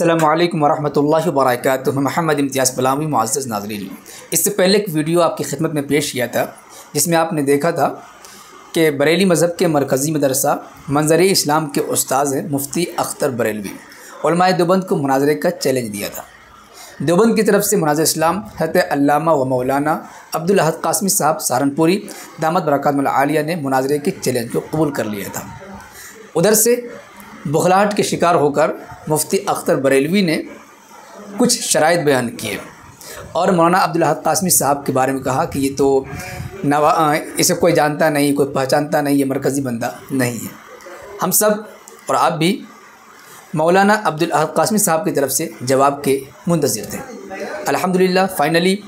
अस्सलामु अलैकुम वरहमतुल्लाहि वबरकातुहू। मोहम्मद इम्तियाज़ बलावी। मुअज़्ज़ज़ नाज़रीन, इससे पहले एक वीडियो आपकी खिदमत में पेश किया था जिसमें आपने देखा था कि बरेली मज़हब के मरकज़ी मदरसा मंज़र इस्लाम के उस्ताद हैं मुफ्ती अख्तर बरेलवी उलमाए देवबंद को मुनाज़रे का चैलेंज दिया था। देवबंद की तरफ से मुनाज़िर इस्लाम हज़रत अल्लामा व मौलाना अब्दुल अहद कासमी साहब सहारनपुरी दामत बरकातुहुल आलिया ने मुनाज़रे के चैलेंज को कबूल कर लिया था। उधर से बुखलाहट के शिकार होकर मुफ्ती अख्तर बरेलवी ने कुछ शराइत बयान किए और मौलाना अब्दुल अहद कासमी साहब के बारे में कहा कि ये तो इसे कोई जानता नहीं, कोई पहचानता नहीं, ये मरकज़ी बंदा नहीं है। हम सब और आप भी मौलाना अब्दुल अहद कासमी साहब की तरफ से जवाब के मुंतज़िर थे। अल्हम्दुलिल्लाह फाइनली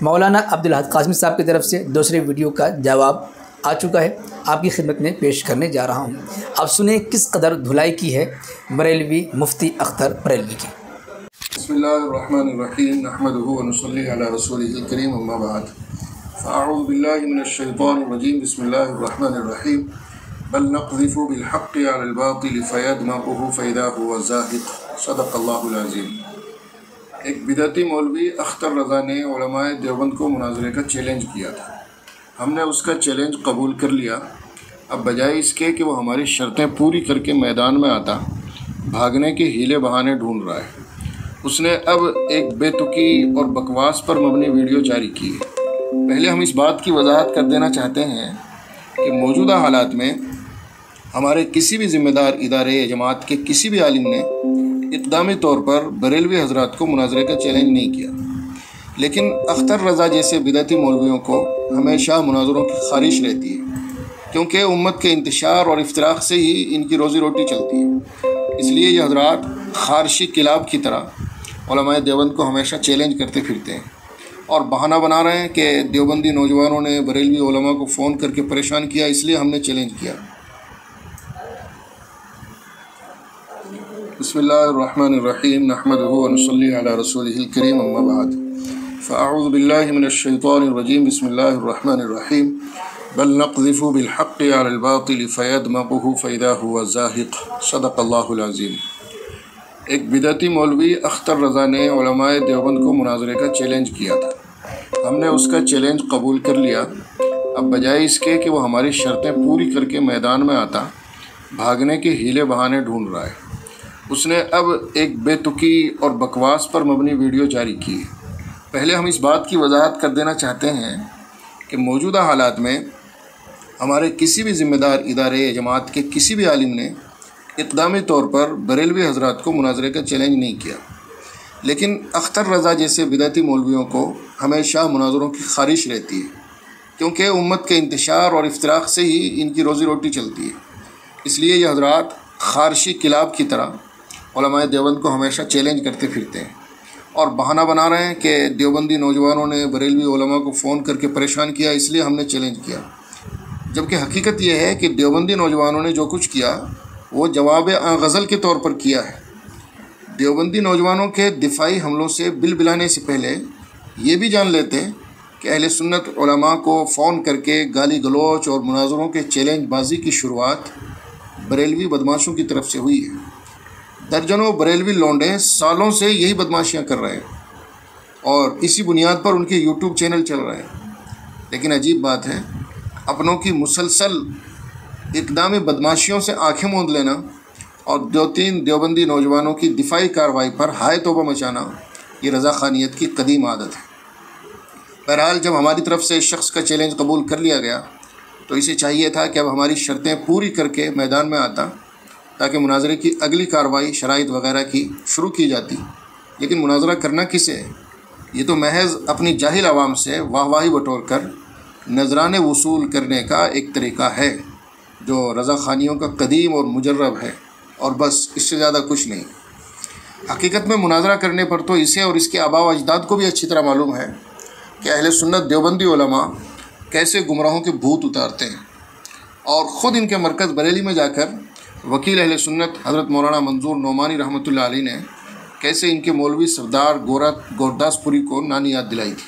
मौलाना अब्दुल अहद कासमी साहब की तरफ से दूसरे वीडियो का जवाब आ चुका है, आपकी खिदमत में पेश करने जा रहा हूँ। अब सुने किस कदर धुलाई की है बरेलवी मुफ्ती अख्तर बरेलवी की। बिस्मिल्लाहिर्रहमानिर्रहीम नहमदुहु व नुसल्ली अला रसूलिहिल करीम अम्मा बाद फ़अऊज़ु बिल्लाहि मिनश्शैतानिर्रजीम बिस्मिल्लाहिर्रहमानिर्रहीम बल नक़ज़िफ़ु बिल हक़्क़ि अलल बातिल फ़यदमग़ुहु फ़इज़ा हुवा ज़ाहिक़ सदक़ल्लाहुल अज़ीम। एक बिदअती मौलवी अख्तर रज़ा ने उलमाए देवबंद को मुनाज़रे का चैलेंज किया था। हमने उसका चैलेंज कबूल कर लिया। अब बजाय इसके कि वो हमारी शर्तें पूरी करके मैदान में आता, भागने के हीले बहाने ढूंढ रहा है। उसने अब एक बेतुकी और बकवास पर मबनी वीडियो जारी की है। पहले हम इस बात की वजाहत कर देना चाहते हैं कि मौजूदा हालात में हमारे किसी भी ज़िम्मेदार इदारे या जमात के किसी भी आलिम ने इक़दामी तौर पर बरेलवी हज़रात को मुनाज़रे का चैलेंज नहीं किया, लेकिन अख्तर रज़ा जैसे बिदअती मौलवियों को हमेशा मुनाज़रों की ख़्वाहिश रहती है, क्योंकि उम्मत के इंतशार और इफ्तिराक से ही इनकी रोज़ी रोटी चलती है। इसलिए ये हज़रात ख़ारशी किलाब की तरह उलमाए देवबंद को हमेशा चैलेंज करते फिरते हैं और बहाना बना रहे हैं कि देवबंदी नौजवानों ने बरेलवी उलमा को फ़ोन करके परेशान किया, इसलिए हमने चैलेंज किया। बिस्मिल्लाहिर्रहमानिर्रहीम नहमदुहु व नुसल्ली अला रसूलिहिल करीम अम्मा बाद फ़अऊज़ु बिल्लाहि मिनश्शैतानिर्रजीम बिस्मिल्लाहिर्रहमानिर्रहीम बल नक़ज़िफ़ु बिल हक़्क़ि अलल बातिल फ़यदमग़ुहु फ़इज़ा हुवा ज़ाहिक़ सदक़ल्लाहुल अज़ीम। एक बिदअती मौलवी अख्तर रज़ा ने उलमाए देवबंद को मुनाज़रे का चैलेंज किया था। हमने उसका चैलेंज कबूल कर लिया। अब बजाय इसके कि वो हमारी शर्तें पूरी करके मैदान में आता, भागने के हीले बहाने ढूंढ रहा है। उसने अब एक बेतुकी और बकवास पर मबनी वीडियो जारी की है। पहले हम इस बात की वजाहत कर देना चाहते हैं कि मौजूदा हालात में हमारे किसी भी ज़िम्मेदार इदारे या जमात के किसी भी आलिम ने इक़दामी तौर पर बरेलवी हज़रात को मुनाज़रे का चैलेंज नहीं किया, लेकिन अख्तर रज़ा जैसे बिदअती मौलवियों को हमेशा मुनाज़रों की ख़्वाहिश रहती है, क्योंकि उम्मत के इंतशार और इफ्तिराक से ही इनकी रोज़ी रोटी चलती है। इसलिए ये हज़रात ख़ारशी किलाब की तरह उलमाए देवबंद को हमेशा चैलेंज करते फिरते हैं और बहाना बना रहे हैं कि देवबंदी नौजवानों ने बरेलवी उलमा को फ़ोन करके परेशान किया, इसलिए हमने चैलेंज किया। जबकि हकीकत यह है कि देवबंदी नौजवानों ने जो कुछ किया वो जवाब गज़ल के तौर पर किया है। देवबंदी नौजवानों के दिफाई हमलों से बिल बिलाने से पहले ये भी जान लेते कि अहले सुन्नत उलमा को फ़ोन करके गाली गलौच और मुनाज़रों के चैलेंज बाजी की शुरुआत बरेलवी बदमाशों की तरफ से हुई है। दर्जनों बरेलवी लौंडे सालों से यही बदमाशियां कर रहे हैं और इसी बुनियाद पर उनके यूट्यूब चैनल चल रहे हैं। लेकिन अजीब बात है, अपनों की मुसलसल इक़दामी बदमाशियों से आंखें मूंद लेना और दो तीन देवबंदी नौजवानों की दिफाई कार्रवाई पर हाय तौबा मचाना, ये रज़ा ख़ानियत की कदीम आदत है। बहरहाल जब हमारी तरफ से इस शख्स का चैलेंज कबूल कर लिया गया तो इसे चाहिए था कि अब हमारी शर्तें पूरी करके मैदान में आता, ताकि मुनाज़रे की अगली कार्रवाई शराइत वग़ैरह की शुरू की जाती। लेकिन मुनाज़रा करना किसे है? ये तो महज़ अपनी जाहिल आवाम से वाहवाही बटोर कर नजराने वसूल करने का एक तरीक़ा है, जो रज़ा ख़ानियों का कदीम और मुजर्रब है, और बस इससे ज़्यादा कुछ नहीं। हकीकत में मुनाज़रा करने पर तो इसे और इसके आबा व अजदाद को भी अच्छी तरह मालूम है कि अहले सुन्नत देवबंदी उलमा कैसे गुमराहों के भूत उतारते हैं, और ख़ुद इनके मरकज़ बरेली में जाकर वकील अहले सुन्नत हज़रत मौलाना मंजूर नोमानी रहमतुल्लाह अलैह ने कैसे इनके मौलवी सरदार गोरदासपुरी को नानी याद दिलाई थी।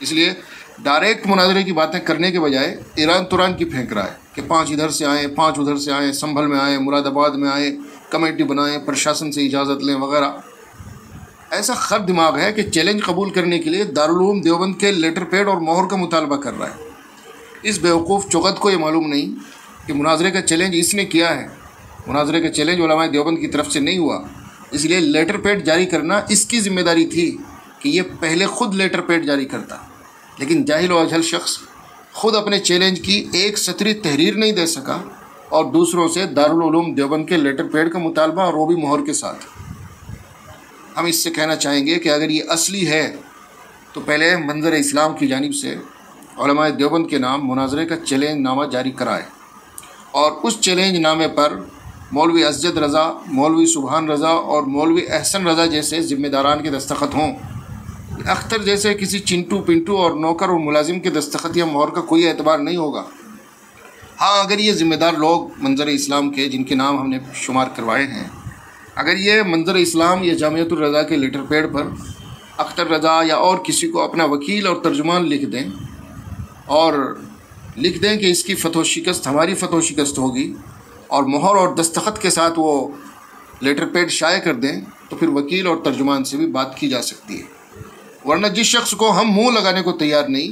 इसलिए डायरेक्ट मुनाज़रे की बातें करने के बजाय ईरान तुरान की फेंक रहा है कि 5 इधर से आएँ, 5 उधर से आएँ, संभल में आएँ, मुरादाबाद में आएँ, कमेटी बनाएं, प्रशासन से इजाज़त लें वगैरह। ऐसा खर दिमाग है कि चैलेंज कबूल करने के लिए दारुल उलूम देवबंद के लेटर पैड और मोहर का मुतालबा कर रहा है। इस बेवकूफ़ चुगत को ये मालूम नहीं कि मुनाजरे का चैलेंज इसने किया है। मुनाजरे का चैलेंज उलमाए देवबंद की तरफ से नहीं हुआ, इसलिए लेटर पैड जारी करना इसकी ज़िम्मेदारी थी कि ये पहले ख़ुद लेटर पैड जारी करता। लेकिन जाहिल व अजहल शख्स ख़ुद अपने चैलेंज की एक सतरी तहरीर नहीं दे सका और दूसरों से दारुल उलूम देवबंद के लेटर पैड का मुतालबा और वो भी मोहर के साथ। हम इससे कहना चाहेंगे कि अगर ये असली है तो पहले मंजर इस्लाम की जानिब से उलमाए देवबंद के नाम मुनाजरे का चैलेंज नामा जारी कराए और उस चैलेंज नामे पर मौलवी असजद रज़ा, मौलवी सुबहान रज़ा और मौलवी अहसन रज़ा जैसे ज़िम्मेदारान के दस्तखत हों। अख्तर जैसे किसी चिंटू पिंटू और नौकर और मुलाजिम के दस्तखत या मोहर का कोई एतबार नहीं होगा। हाँ, अगर ये ज़िम्मेदार लोग मंजर इस्लाम के जिनके नाम हमने शुमार करवाए हैं, अगर ये मंजर इस्लाम या जामियतुर रज़ा के लेटर पैड पर अख्तर रज़ा या और किसी को अपना वकील और तर्जुमान लिख दें और लिख दें कि इसकी फ़तह शिकस्त हमारी फ़तह शिकस्त होगी और मोहर और दस्तखत के साथ वो लेटर पैड शाये कर दें, तो फिर वकील और तर्जुमान से भी बात की जा सकती है। वरना जिस शख्स को हम मुंह लगाने को तैयार नहीं,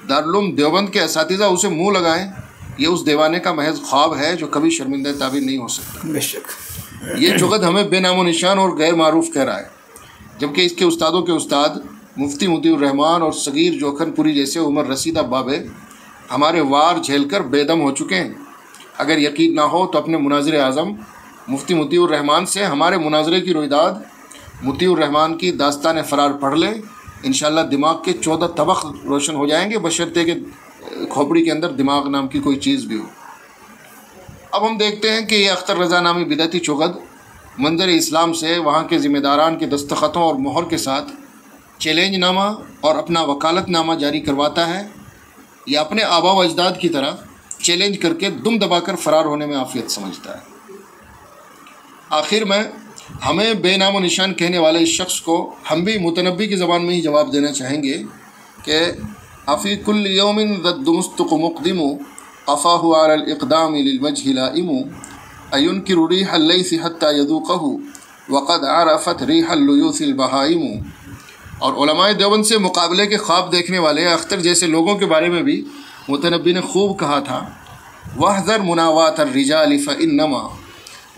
दारुल उलूम देवबंद के असातिज़ा उसे मुंह लगाएं, ये उस दीवाने का महज ख्वाब है जो कभी शर्मिंदा ताबीर नहीं हो सकता। बेशक ये चुगत हमें बेनामो निशान और गैर मारूफ कह रहा है, जबकि इसके उस्तादों के उस्ताद मुफ्ती मोतीउर रहमान और सगीर जोखनपुरी जैसे उमर रसीदा बाबे हमारे वार झेलकर बेदम हो चुके हैं। अगर यकीन ना हो तो अपने मुनाज़िर आज़म मुफ्ती मोतीउर रहमान से हमारे मुनाजरे की रोइदाद मोतीउर रहमान की दास्तान फ़रार पढ़ लें। इंशाअल्लाह दिमाग के 14 तबक़ रोशन हो जाएंगे, बशर्ते कि खोपड़ी के अंदर दिमाग नाम की कोई चीज़ भी हो। अब हम देखते हैं कि ये अख्तर रज़ा नामी बिदअती चुगत मंजर इस्लाम से वहाँ के ज़िम्मेदारान के दस्तखतों और मोहर के साथ चैलेंज नामा और अपना वकालत नामा जारी करवाता है, या अपने आबा व अजदाद की तरह चैलेंज करके दुम दबाकर फ़रार होने में आफियत समझता है। आखिर में हमें बेनाम व निशान कहने वाले इस शख्स को हम भी मुतनब्बी की ज़बान में ही जवाब देना चाहेंगे कि अफ़ी कुल्ल यौमिन रद्दु मुस्तक़ मुक़दिमु अफ़ाहु अलल इक़दाम लिलवजहि लाइमु अयुनकिरु रिहल लैसी हत्ता यदूक़हु वक़द अरफ़त रिहल लुयूसिल बहाइमु। और उलमाए देवबंद से मुकाबले के ख्वाब देखने वाले अख्तर जैसे लोगों के बारे में भी मुतनब्बी ने खूब कहा था, वहज़र मुनावात अर्रिजाल फ़इन्नमा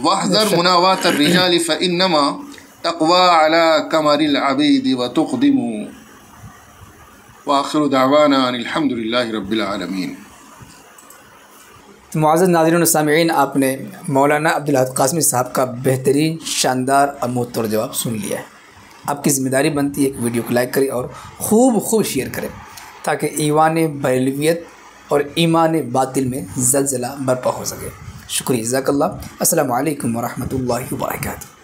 वहज़र मुनावात अर्रिजाल फ़इन्नमा तक़वा अला कमरिल अबीद व तुक़दिमु। व आखिरु दावाना अनिल हम्दुलिल्लाहि रब्बिल आलमीन। मुअज़्ज़ज़ नाज़रीन व सामिईन, आपने मौलाना अब्दुल अहद क़ासिमी साहब का बेहतरीन शानदार और मुख्तसर जवाब सुन लिया है। आपकी ज़िम्मेदारी बनती है एक वीडियो को लाइक करें और खूब शेयर करें ताकि ईवान बरेलवियत और ईमान बातिल में ज़लज़ला बर्पा हो सके। शुक्रिया, जज़ाकल्लाह। अस्सलामु अलैकुम व रहमतुल्लाहि व बरकातुहू।